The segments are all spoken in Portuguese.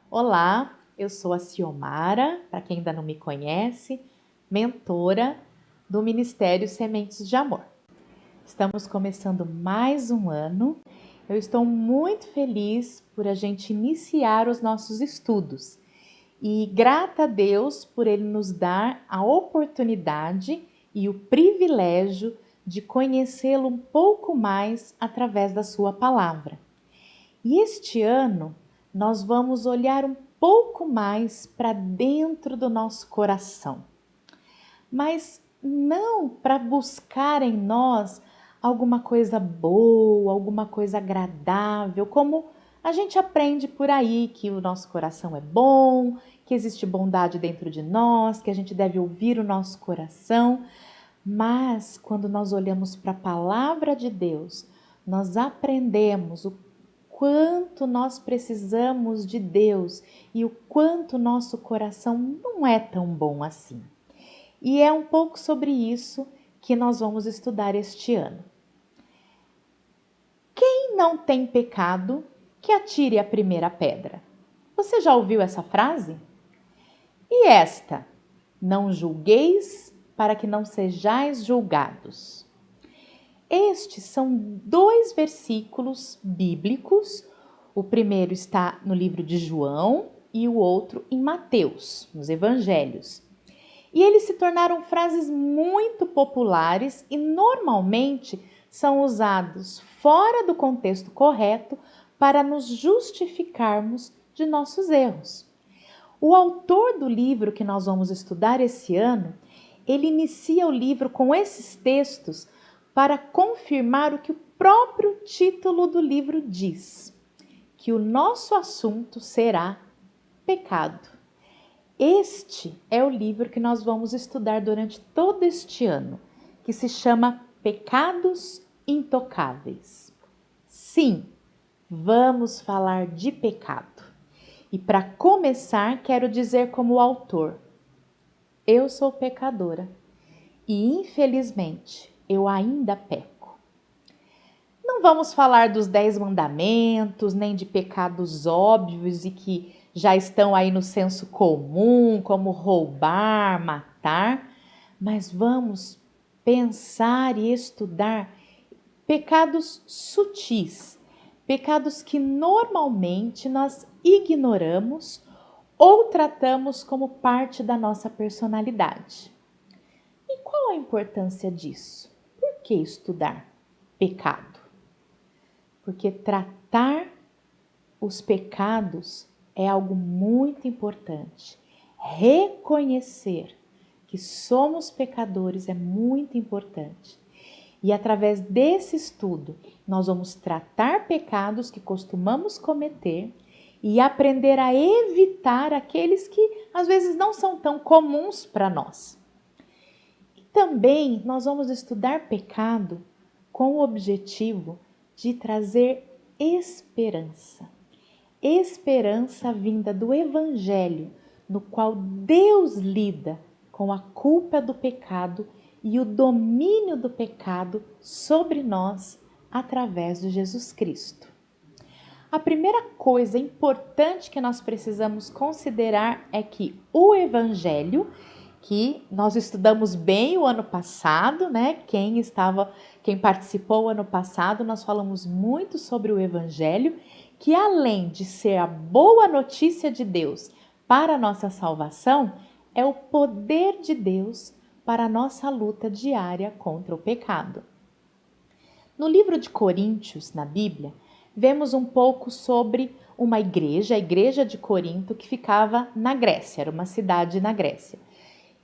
Olá, eu sou a Ciomara, para quem ainda não me conhece, mentora do Ministério Sementes de Amor. Estamos começando mais um ano. Eu estou muito feliz por a gente iniciar os nossos estudos e grata a Deus por Ele nos dar a oportunidade e o privilégio de conhecê-lo um pouco mais através da sua palavra. E este ano nós vamos olhar um pouco mais para dentro do nosso coração, mas não para buscar em nós alguma coisa boa, alguma coisa agradável, como a gente aprende por aí que o nosso coração é bom, que existe bondade dentro de nós, que a gente deve ouvir o nosso coração. Mas quando nós olhamos para a palavra de Deus, nós aprendemos o quanto nós precisamos de Deus e o quanto nosso coração não é tão bom assim. E é um pouco sobre isso que nós vamos estudar este ano. Quem não tem pecado, que atire a primeira pedra. Você já ouviu essa frase? E esta: não julgueis para que não sejais julgados. Estes são dois versículos bíblicos. O primeiro está no livro de João e o outro em Mateus, nos Evangelhos. E eles se tornaram frases muito populares e normalmente são usados fora do contexto correto para nos justificarmos de nossos erros. O autor do livro que nós vamos estudar esse ano, ele inicia o livro com esses textos para confirmar o que o próprio título do livro diz, que o nosso assunto será pecado. Este é o livro que nós vamos estudar durante todo este ano, que se chama Pecados Intocáveis. Sim, vamos falar de pecado. E para começar, quero dizer como autor: eu sou pecadora e infelizmente eu ainda peco. Não vamos falar dos 10 mandamentos, nem de pecados óbvios e que já estão aí no senso comum, como roubar, matar, mas vamos pensar e estudar pecados sutis, pecados que normalmente nós ignoramos ou tratamos como parte da nossa personalidade. E qual a importância disso? Por que estudar pecado? Porque tratar os pecados é algo muito importante. Reconhecer que somos pecadores é muito importante. E através desse estudo, nós vamos tratar pecados que costumamos cometer e aprender a evitar aqueles que às vezes não são tão comuns para nós. E também nós vamos estudar pecado com o objetivo de trazer esperança. Esperança vinda do Evangelho, no qual Deus lida com a culpa do pecado e o domínio do pecado sobre nós através de Jesus Cristo. A primeira coisa importante que nós precisamos considerar é que o Evangelho, que nós estudamos bem o ano passado, né? Quem participou o ano passado, nós falamos muito sobre o Evangelho, que além de ser a boa notícia de Deus para a nossa salvação, é o poder de Deus para a nossa luta diária contra o pecado. No livro de Coríntios, na Bíblia, vemos um pouco sobre uma igreja, a igreja de Corinto, que ficava na Grécia, era uma cidade na Grécia.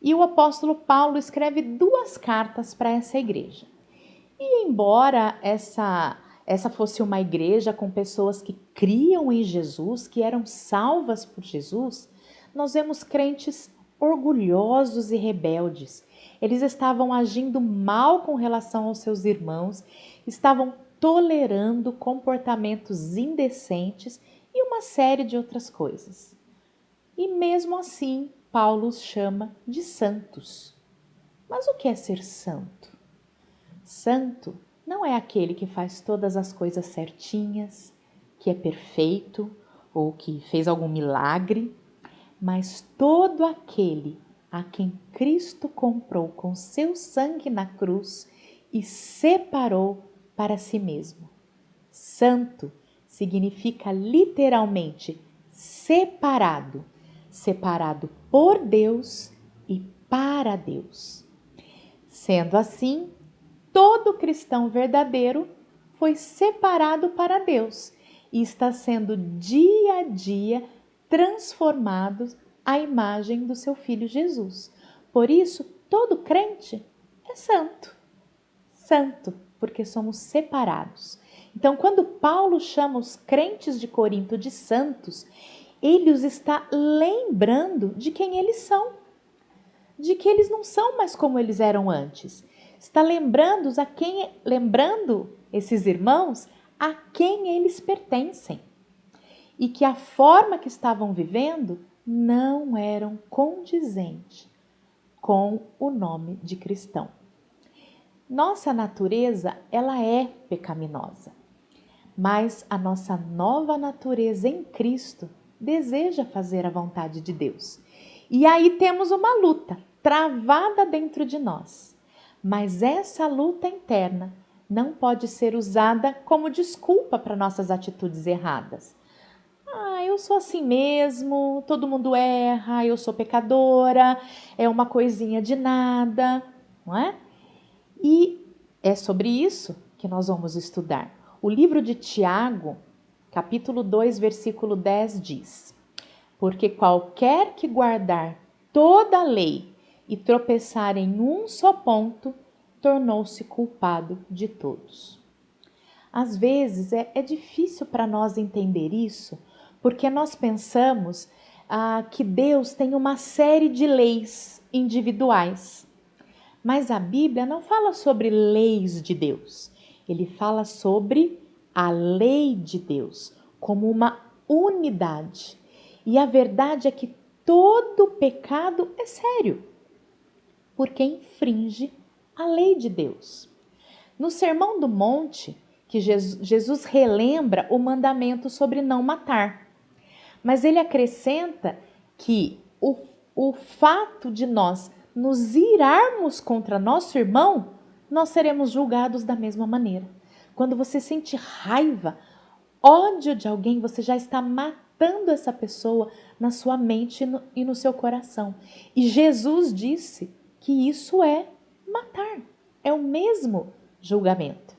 E o apóstolo Paulo escreve 2 cartas para essa igreja. E embora essa fosse uma igreja com pessoas que criam em Jesus, que eram salvas por Jesus, nós vemos crentes orgulhosos e rebeldes. Eles estavam agindo mal com relação aos seus irmãos, estavam tolerando comportamentos indecentes e uma série de outras coisas. E mesmo assim, Paulo os chama de santos. Mas o que é ser santo? Santo não é aquele que faz todas as coisas certinhas, que é perfeito, ou que fez algum milagre, mas todo aquele a quem Cristo comprou com seu sangue na cruz e separou para si mesmo. Santo significa literalmente separado, separado por Deus e para Deus. Sendo assim, todo cristão verdadeiro foi separado para Deus e está sendo dia a dia transformado à imagem do seu Filho Jesus. Por isso, todo crente é santo. Santo, porque somos separados. Então, quando Paulo chama os crentes de Corinto de santos, ele os está lembrando de quem eles são, de que eles não são mais como eles eram antes. Está lembrando esses irmãos a quem eles pertencem e que a forma que estavam vivendo não eram condizente com o nome de cristão. Nossa natureza, ela é pecaminosa, mas a nossa nova natureza em Cristo deseja fazer a vontade de Deus. E aí temos uma luta travada dentro de nós, mas essa luta interna não pode ser usada como desculpa para nossas atitudes erradas. Eu sou assim mesmo, todo mundo erra, eu sou pecadora, é uma coisinha de nada, não é? E é sobre isso que nós vamos estudar. O livro de Tiago, capítulo 2, versículo 10 diz: porque qualquer que guardar toda a lei e tropeçar em um só ponto, tornou-se culpado de todos. Às vezes é difícil para nós entender isso, porque nós pensamos que Deus tem uma série de leis individuais. Mas a Bíblia não fala sobre leis de Deus. Ele fala sobre a lei de Deus como uma unidade. E a verdade é que todo pecado é sério, porque infringe a lei de Deus. No Sermão do Monte, que Jesus relembra o mandamento sobre não matar. Mas ele acrescenta que o fato de nós nos irarmos contra nosso irmão, nós seremos julgados da mesma maneira. Quando você sente raiva, ódio de alguém, você já está matando essa pessoa na sua mente e no seu coração. E Jesus disse que isso é matar, é o mesmo julgamento.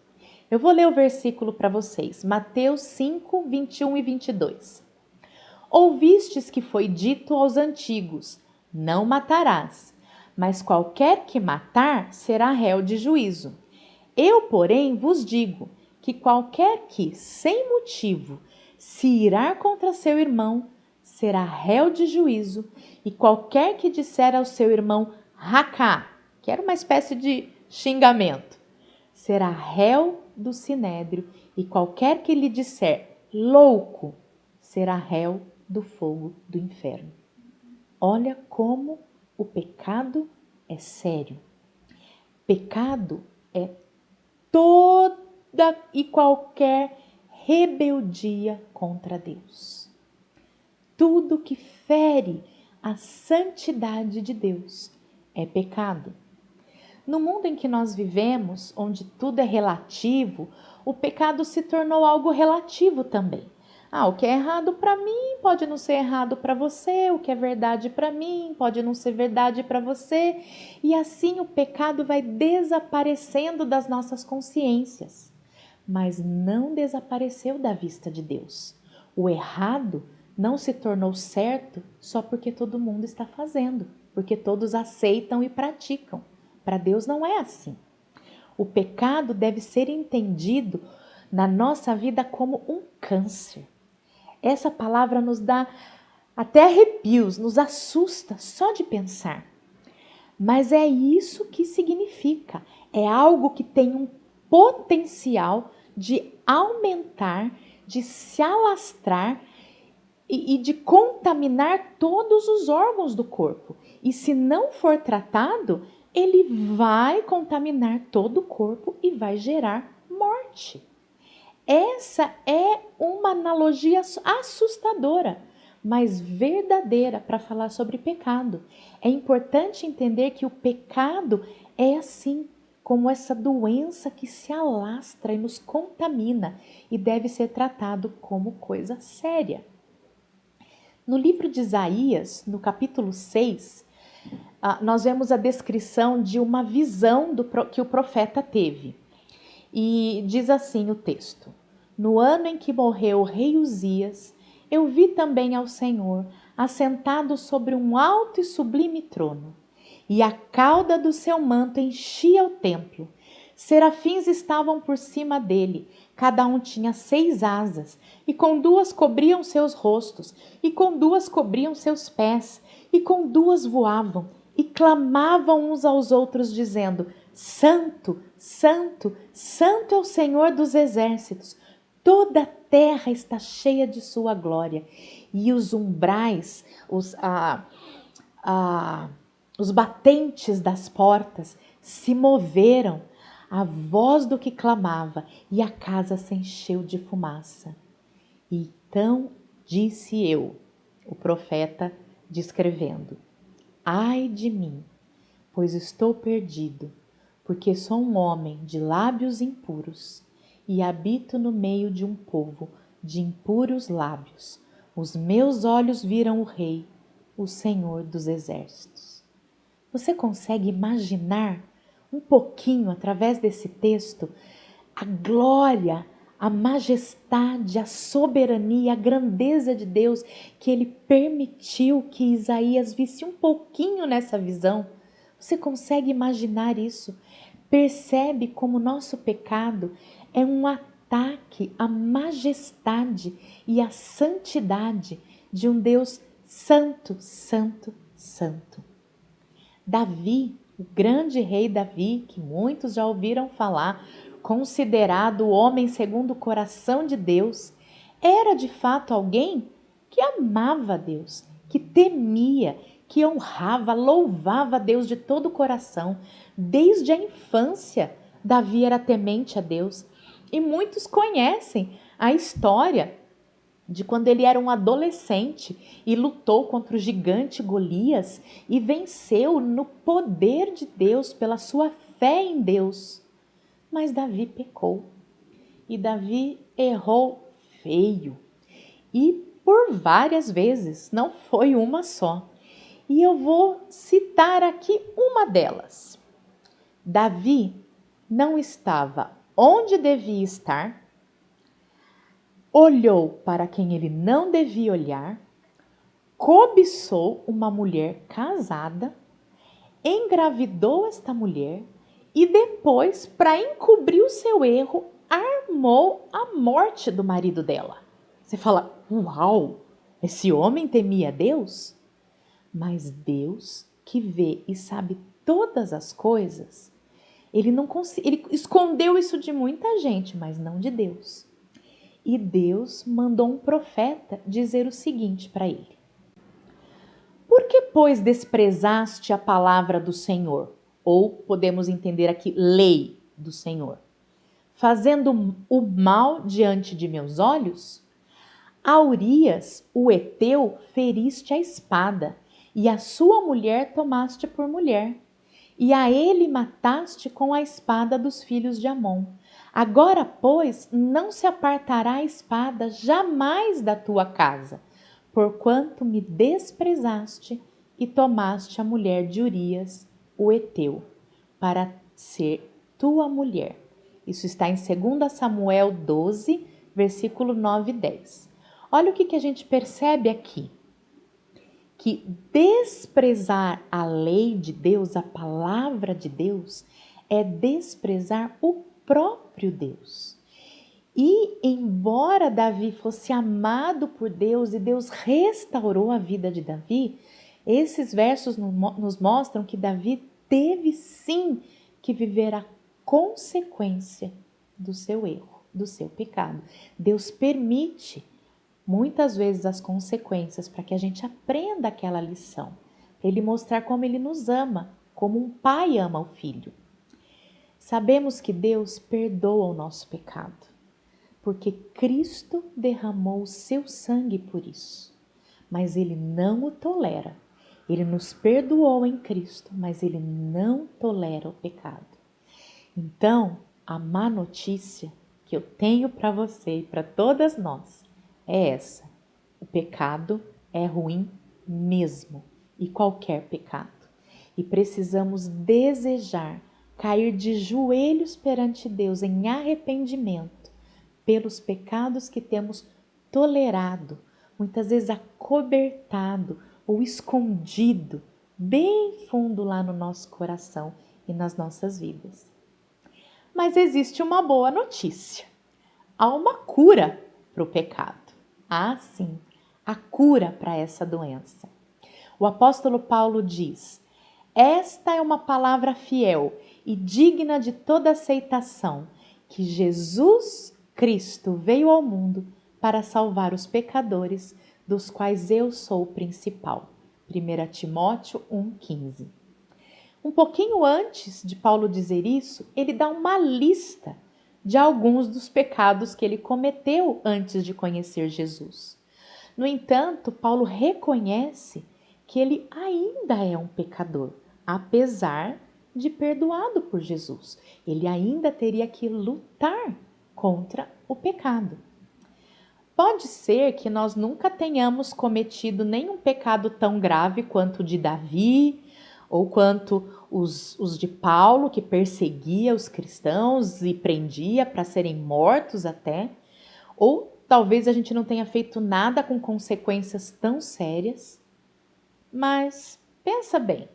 Eu vou ler o versículo para vocês, Mateus 5, 21 e 22. Ouvistes que foi dito aos antigos, não matarás, mas qualquer que matar será réu de juízo. Eu, porém, vos digo que qualquer que, sem motivo, se irar contra seu irmão, será réu de juízo, e qualquer que disser ao seu irmão, racá, que era uma espécie de xingamento, será réu do sinédrio, e qualquer que lhe disser louco, será réu do fogo do inferno. Olha como o pecado é sério. Pecado é toda e qualquer rebeldia contra Deus. Tudo que fere a santidade de Deus é pecado. No mundo em que nós vivemos, onde tudo é relativo, o pecado se tornou algo relativo também. O que é errado para mim pode não ser errado para você, o que é verdade para mim pode não ser verdade para você, e assim o pecado vai desaparecendo das nossas consciências, mas não desapareceu da vista de Deus. O errado não se tornou certo só porque todo mundo está fazendo, porque todos aceitam e praticam. Para Deus não é assim. O pecado deve ser entendido na nossa vida como um câncer. Essa palavra nos dá até arrepios, nos assusta só de pensar. Mas é isso que significa. É algo que tem um potencial de aumentar, de se alastrar e de contaminar todos os órgãos do corpo. E se não for tratado, ele vai contaminar todo o corpo e vai gerar morte. Essa é uma analogia assustadora, mas verdadeira para falar sobre pecado. É importante entender que o pecado é assim, como essa doença que se alastra e nos contamina e deve ser tratado como coisa séria. No livro de Isaías, no capítulo 6, nós vemos a descrição de uma visão que o profeta teve. E diz assim o texto: No ano em que morreu o rei Uzias, eu vi também ao Senhor assentado sobre um alto e sublime trono, e a cauda do seu manto enchia o templo. Serafins estavam por cima dele, cada um tinha 6 asas, e com 2 cobriam seus rostos, e com 2 cobriam seus pés, e com 2 voavam, e clamavam uns aos outros, dizendo: Santo, Santo, Santo é o Senhor dos exércitos, toda a terra está cheia de sua glória. E os umbrais, os batentes das portas se moveram à voz do que clamava, e a casa se encheu de fumaça. Então disse eu, o profeta, descrevendo: Ai de mim, pois estou perdido, porque sou um homem de lábios impuros e habito no meio de um povo de impuros lábios. Os meus olhos viram o Rei, o Senhor dos exércitos. Você consegue imaginar um pouquinho, através desse texto, a glória, a majestade, a soberania, a grandeza de Deus, que Ele permitiu que Isaías visse um pouquinho nessa visão? Você consegue imaginar isso? Percebe como o nosso pecado é um ataque à majestade e à santidade de um Deus santo, santo, santo. Davi, o grande rei Davi, que muitos já ouviram falar, considerado o homem segundo o coração de Deus, era de fato alguém que amava a Deus, que temia, que honrava, louvava a Deus de todo o coração. Desde a infância, Davi era temente a Deus. E muitos conhecem a história de quando ele era um adolescente e lutou contra o gigante Golias e venceu no poder de Deus, pela sua fé em Deus. Mas Davi pecou e Davi errou feio e por várias vezes, não foi uma só. E eu vou citar aqui uma delas. Davi não estava onde devia estar, olhou para quem ele não devia olhar, cobiçou uma mulher casada, engravidou esta mulher e depois, para encobrir o seu erro, armou a morte do marido dela. Você fala: uau, esse homem temia Deus? Mas Deus, que vê e sabe todas as coisas, ele escondeu isso de muita gente, mas não de Deus. E Deus mandou um profeta dizer o seguinte para ele: Por que, pois, desprezaste a palavra do Senhor? Ou podemos entender aqui, lei do Senhor. Fazendo o mal diante de meus olhos? A Urias, o heteu, feriste a espada, e a sua mulher tomaste por mulher. E a ele mataste com a espada dos filhos de Amon. Agora, pois, não se apartará a espada jamais da tua casa, porquanto me desprezaste e tomaste a mulher de Urias, o heteu, para ser tua mulher. Isso está em 2 Samuel 12, versículo 9 e 10. Olha o que a gente percebe aqui. Que desprezar a lei de Deus, a palavra de Deus, é desprezar o próprio Deus. E embora Davi fosse amado por Deus e Deus restaurou a vida de Davi, esses versos nos mostram que Davi teve sim que viver a consequência do seu erro, do seu pecado. Deus permite muitas vezes as consequências para que a gente aprenda aquela lição, para Ele mostrar como Ele nos ama, como um pai ama o filho. Sabemos que Deus perdoa o nosso pecado. porque Cristo derramou o seu sangue por isso. Mas Ele não o tolera. Ele nos perdoou em Cristo, mas Ele não tolera o pecado. Então, a má notícia que eu tenho para você e para todas nós é essa: o pecado é ruim mesmo, e qualquer pecado. E precisamos desejar cair de joelhos perante Deus em arrependimento pelos pecados que temos tolerado, muitas vezes acobertado ou escondido bem fundo lá no nosso coração e nas nossas vidas. Mas existe uma boa notícia. Há uma cura para o pecado. Ah, sim, a cura para essa doença. O apóstolo Paulo diz: esta é uma palavra fiel e digna de toda aceitação, que Jesus Cristo veio ao mundo para salvar os pecadores, dos quais eu sou o principal. 1 Timóteo 1,15. Um pouquinho antes de Paulo dizer isso, ele dá uma lista de alguns dos pecados que ele cometeu antes de conhecer Jesus. No entanto, Paulo reconhece que ele ainda é um pecador, apesar de perdoado por Jesus. Ele ainda teria que lutar contra o pecado. Pode ser que nós nunca tenhamos cometido nenhum pecado tão grave quanto o de Davi, ou quanto os de Paulo, que perseguia os cristãos e prendia para serem mortos até, ou talvez a gente não tenha feito nada com consequências tão sérias. Mas pensa bem,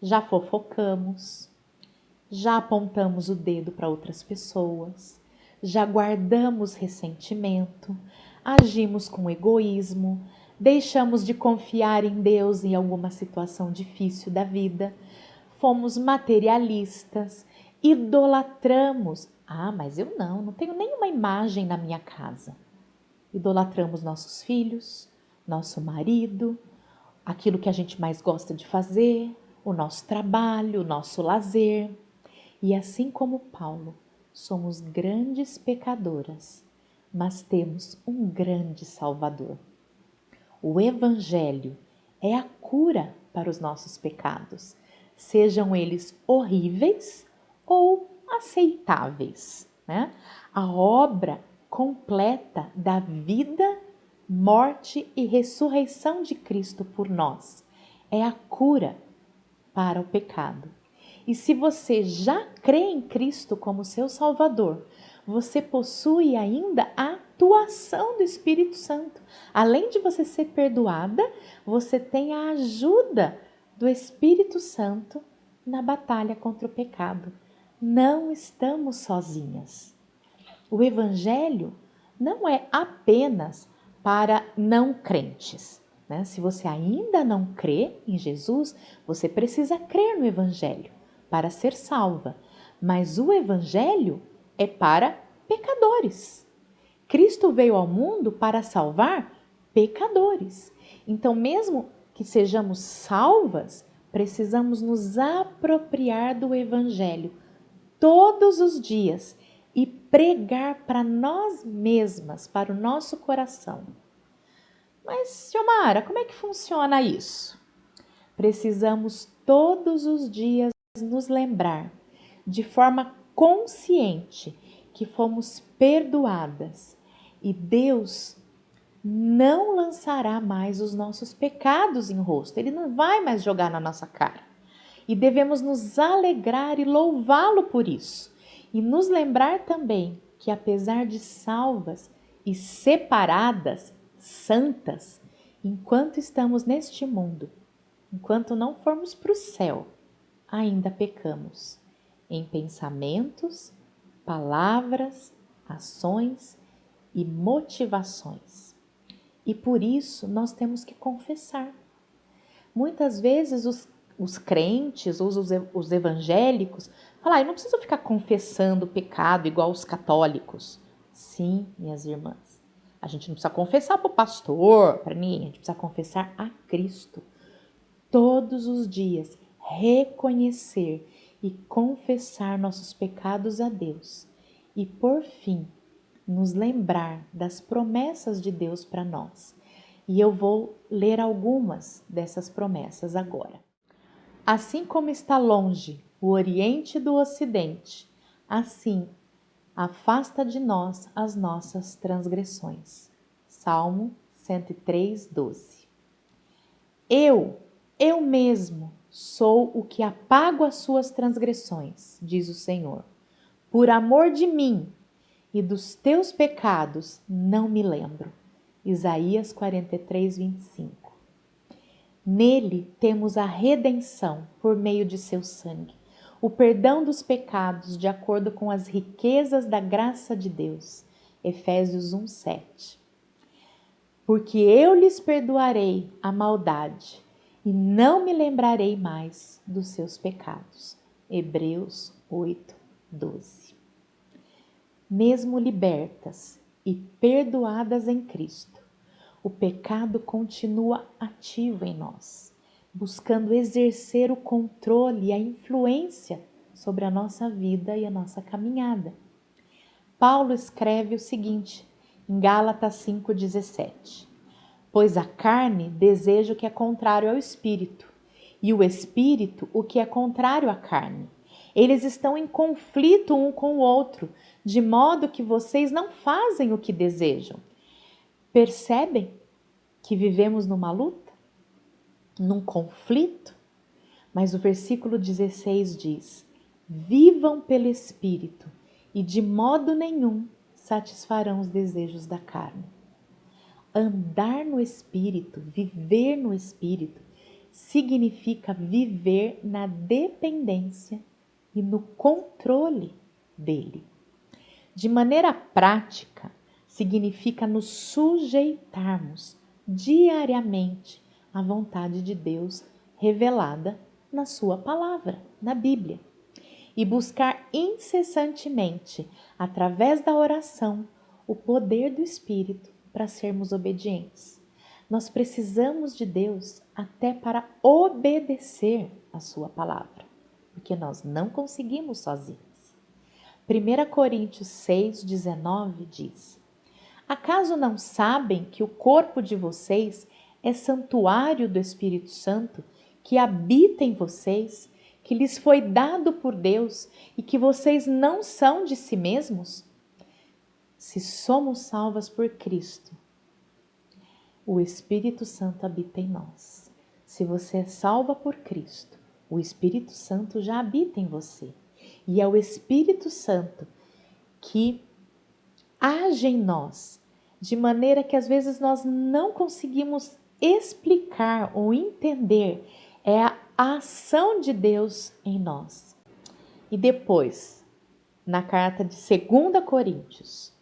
já fofocamos, já apontamos o dedo para outras pessoas, já guardamos ressentimento, agimos com egoísmo, deixamos de confiar em Deus em alguma situação difícil da vida, fomos materialistas, idolatramos. Ah, mas eu não tenho nenhuma imagem na minha casa. Idolatramos nossos filhos, nosso marido, aquilo que a gente mais gosta de fazer, o nosso trabalho, o nosso lazer. E assim como Paulo, somos grandes pecadoras, mas temos um grande Salvador. O Evangelho é a cura para os nossos pecados, sejam eles horríveis ou aceitáveis, né? A obra completa da vida, morte e ressurreição de Cristo por nós é a cura para o pecado. E se você já crê em Cristo como seu Salvador, você possui ainda a atuação do Espírito Santo. Além de você ser perdoada, você tem a ajuda do Espírito Santo na batalha contra o pecado. Não estamos sozinhas. O Evangelho não é apenas para não crentes, né? Se você ainda não crê em Jesus, você precisa crer no Evangelho para ser salva. Mas o Evangelho é para pecadores. Cristo veio ao mundo para salvar pecadores. Então, mesmo que sejamos salvas, precisamos nos apropriar do Evangelho todos os dias e pregar para nós mesmas, para o nosso coração. Mas, Xiomara, como é que funciona isso? Precisamos todos os dias nos lembrar, de forma consciente, que fomos perdoadas e Deus não lançará mais os nossos pecados em rosto. Ele não vai mais jogar na nossa cara. E devemos nos alegrar e louvá-lo por isso. E nos lembrar também que, apesar de salvas e separadas, santas, enquanto estamos neste mundo, enquanto não formos para o céu, ainda pecamos em pensamentos, palavras, ações e motivações. E por isso nós temos que confessar. Muitas vezes os crentes ou os evangélicos falam: eu não preciso ficar confessando o pecado igual os católicos. Sim, minhas irmãs, a gente não precisa confessar para o pastor, para ninguém, a gente precisa confessar a Cristo. Todos os dias, reconhecer e confessar nossos pecados a Deus. E por fim, nos lembrar das promessas de Deus para nós. E eu vou ler algumas dessas promessas agora. Assim como está longe o Oriente do Ocidente, assim afasta de nós as nossas transgressões. Salmo 103, 12. Eu mesmo sou o que apago as suas transgressões, diz o Senhor. Por amor de mim e dos teus pecados não me lembro. Isaías 43, 25. Nele temos a redenção por meio de seu sangue, o perdão dos pecados de acordo com as riquezas da graça de Deus. Efésios 1, 7. Porque eu lhes perdoarei a maldade e não me lembrarei mais dos seus pecados. Hebreus 8, 12. Mesmo libertas e perdoadas em Cristo, o pecado continua ativo em nós, buscando exercer o controle e a influência sobre a nossa vida e a nossa caminhada. Paulo escreve o seguinte, em Gálatas 5,17: Pois a carne deseja o que é contrário ao espírito, e o espírito o que é contrário à carne. Eles estão em conflito um com o outro, de modo que vocês não fazem o que desejam. Percebem que vivemos numa luta? Num conflito? Mas o versículo 16 diz: Vivam pelo Espírito e de modo nenhum satisfarão os desejos da carne. Andar no Espírito, viver no Espírito, significa viver na dependência e no controle dele. De maneira prática, significa nos sujeitarmos diariamente à vontade de Deus revelada na sua palavra, na Bíblia, e buscar incessantemente, através da oração, o poder do Espírito para sermos obedientes. Nós precisamos de Deus até para obedecer a sua palavra, porque nós não conseguimos sozinhos. 1 Coríntios 6, 19 diz: Acaso não sabem que o corpo de vocês é santuário do Espírito Santo, que habita em vocês, que lhes foi dado por Deus e que vocês não são de si mesmos? Se somos salvas por Cristo, o Espírito Santo habita em nós. Se você é salva por Cristo, o Espírito Santo já habita em você. E é o Espírito Santo que age em nós, de maneira que às vezes nós não conseguimos explicar ou entender. É a ação de Deus em nós. E depois, na carta de 2 Coríntios,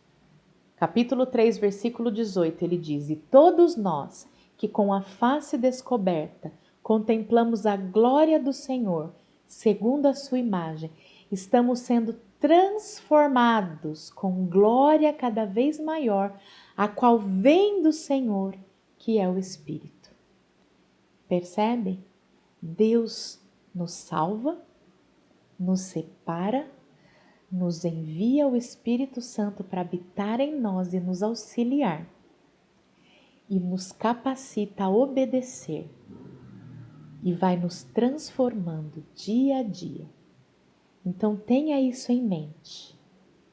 capítulo 3, versículo 18, ele diz: E todos nós que com a face descoberta contemplamos a glória do Senhor, segundo a sua imagem, estamos sendo transformados com glória cada vez maior, a qual vem do Senhor, que é o Espírito. Percebem? Deus nos salva, nos separa, nos envia o Espírito Santo para habitar em nós e nos auxiliar, e nos capacita a obedecer, e vai nos transformando dia a dia. Então tenha isso em mente,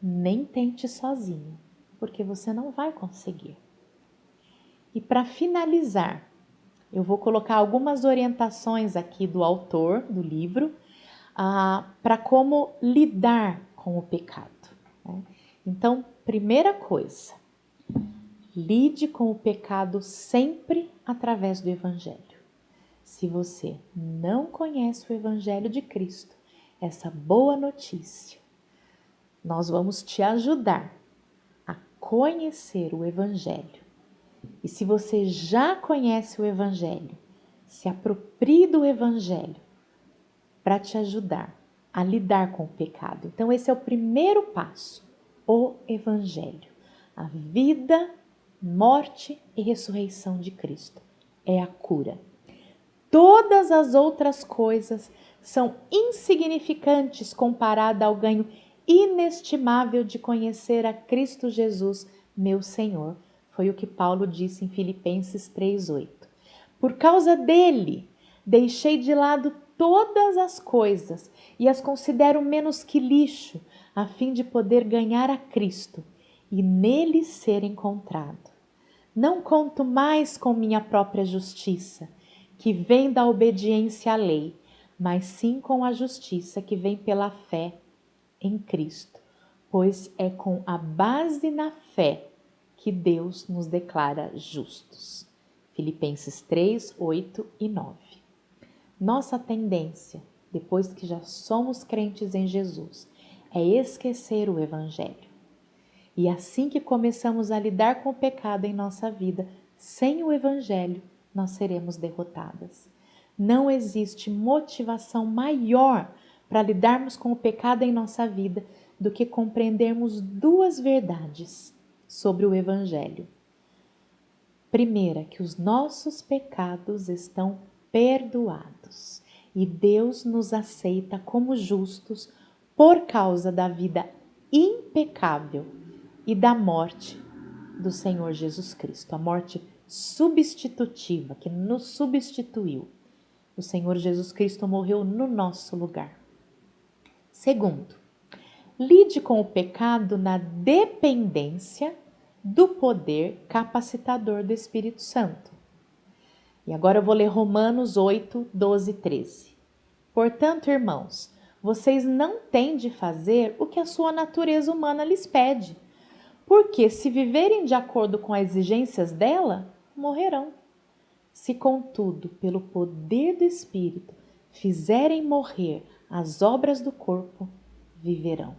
nem tente sozinho, porque você não vai conseguir. E para finalizar, eu vou colocar algumas orientações aqui do autor do livro para como lidar com o pecado. Né? Então, primeira coisa, lide com o pecado sempre através do Evangelho. Se você não conhece o Evangelho de Cristo, essa boa notícia, nós vamos te ajudar a conhecer o Evangelho. E se você já conhece o Evangelho, se aproprie do Evangelho para te ajudar a lidar com o pecado. Então esse é o primeiro passo, o Evangelho. A vida, morte e ressurreição de Cristo é a cura. Todas as outras coisas são insignificantes comparada ao ganho inestimável de conhecer a Cristo Jesus, meu Senhor. Foi o que Paulo disse em Filipenses 3:8. Por causa dele, deixei de lado todas as coisas e as considero menos que lixo, a fim de poder ganhar a Cristo e nele ser encontrado. Não conto mais com minha própria justiça, que vem da obediência à lei, mas sim com a justiça que vem pela fé em Cristo, pois é com a base na fé que Deus nos declara justos. Filipenses 3, 8 e 9. Nossa tendência, depois que já somos crentes em Jesus, é esquecer o Evangelho. E assim que começamos a lidar com o pecado em nossa vida, sem o Evangelho, nós seremos derrotadas. Não existe motivação maior para lidarmos com o pecado em nossa vida do que compreendermos duas verdades sobre o Evangelho. Primeira, que os nossos pecados estão perdoados e Deus nos aceita como justos por causa da vida impecável e da morte do Senhor Jesus Cristo, a morte substitutiva que nos substituiu. O Senhor Jesus Cristo morreu no nosso lugar. Segundo, lide com o pecado na dependência do poder capacitador do Espírito Santo. E agora eu vou ler Romanos 8, 12 e 13. Portanto, irmãos, vocês não têm de fazer o que a sua natureza humana lhes pede, porque se viverem de acordo com as exigências dela, morrerão. Se, contudo, pelo poder do Espírito, fizerem morrer as obras do corpo, viverão.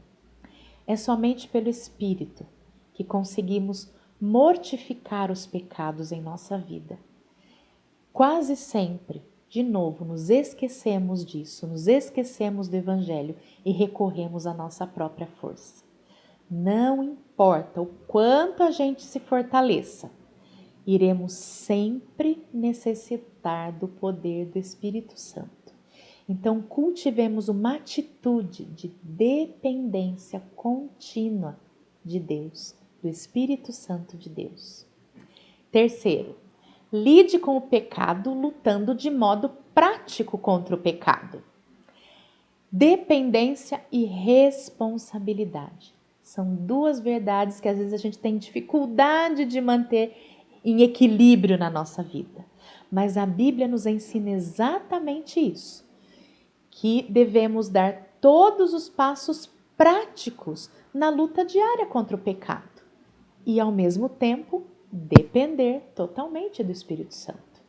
É somente pelo Espírito que conseguimos mortificar os pecados em nossa vida. Quase sempre, de novo, nos esquecemos disso, nos esquecemos do Evangelho e recorremos à nossa própria força. Não importa o quanto a gente se fortaleça, iremos sempre necessitar do poder do Espírito Santo. Então, cultivemos uma atitude de dependência contínua de Deus, do Espírito Santo de Deus. Terceiro, lide com o pecado lutando de modo prático contra o pecado. Dependência e responsabilidade. São duas verdades que às vezes a gente tem dificuldade de manter em equilíbrio na nossa vida. Mas a Bíblia nos ensina exatamente isso, que devemos dar todos os passos práticos na luta diária contra o pecado e, ao mesmo tempo, depender totalmente do Espírito Santo.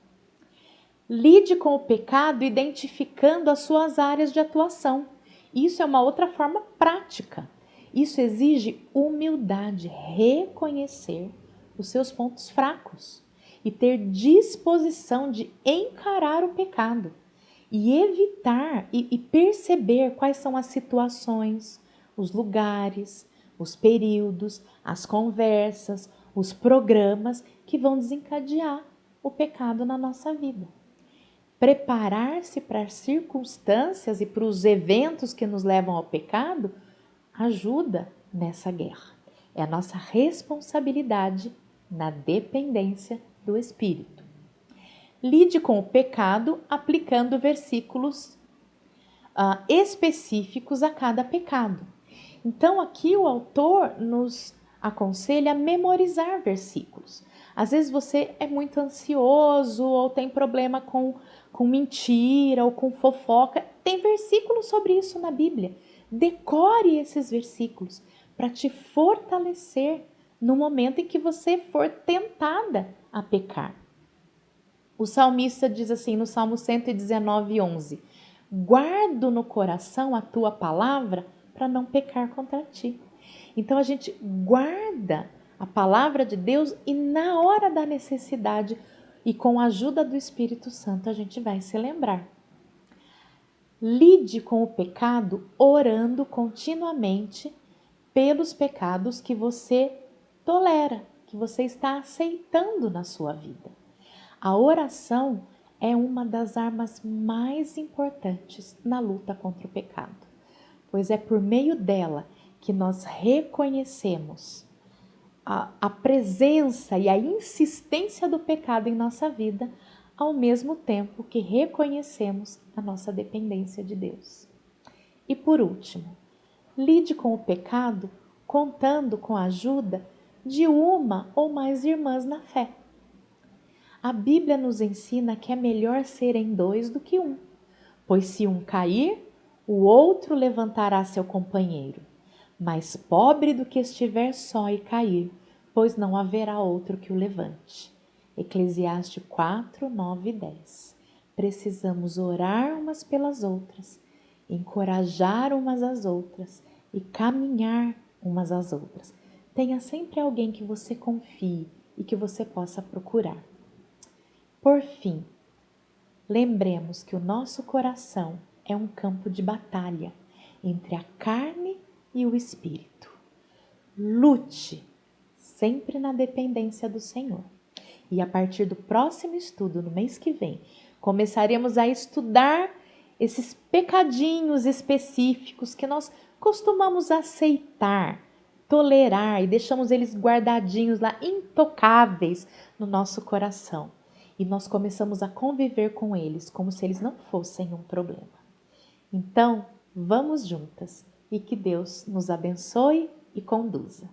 Lide com o pecado identificando as suas áreas de atuação. Isso é uma outra forma prática. Isso exige humildade, reconhecer os seus pontos fracos e ter disposição de encarar o pecado e evitar e perceber quais são as situações, os lugares, os períodos, as conversas, os programas que vão desencadear o pecado na nossa vida. Preparar-se para as circunstâncias e para os eventos que nos levam ao pecado ajuda nessa guerra. É a nossa responsabilidade na dependência do Espírito. Lide com o pecado aplicando versículos específicos a cada pecado. Então, aqui o autor nos aconselha a memorizar versículos. Às vezes você é muito ansioso ou tem problema com mentira ou com fofoca. Tem versículos sobre isso na Bíblia. Decore esses versículos para te fortalecer no momento em que você for tentada a pecar. O salmista diz assim no Salmo 119, 11: guardo no coração a tua palavra para não pecar contra ti. Então a gente guarda a palavra de Deus e na hora da necessidade e com a ajuda do Espírito Santo a gente vai se lembrar. Lide com o pecado orando continuamente pelos pecados que você tolera, que você está aceitando na sua vida. A oração é uma das armas mais importantes na luta contra o pecado, pois é por meio dela que nós reconhecemos a presença e a insistência do pecado em nossa vida, ao mesmo tempo que reconhecemos a nossa dependência de Deus. E por último, lide com o pecado contando com a ajuda de uma ou mais irmãs na fé. A Bíblia nos ensina que é melhor serem dois do que um, pois se um cair, o outro levantará seu companheiro. Mais pobre do que estiver só e cair, pois não haverá outro que o levante. Eclesiastes 4, 9 e 10. Precisamos orar umas pelas outras, encorajar umas às outras e caminhar umas às outras. Tenha sempre alguém que você confie e que você possa procurar. Por fim, lembremos que o nosso coração é um campo de batalha entre a carne e o espírito. Lute sempre na dependência do Senhor. E a partir do próximo estudo, no mês que vem, começaremos a estudar esses pecadinhos específicos que nós costumamos aceitar, tolerar e deixamos eles guardadinhos lá, intocáveis no nosso coração. E nós começamos a conviver com eles como se eles não fossem um problema. Então, vamos juntas e que Deus nos abençoe e conduza.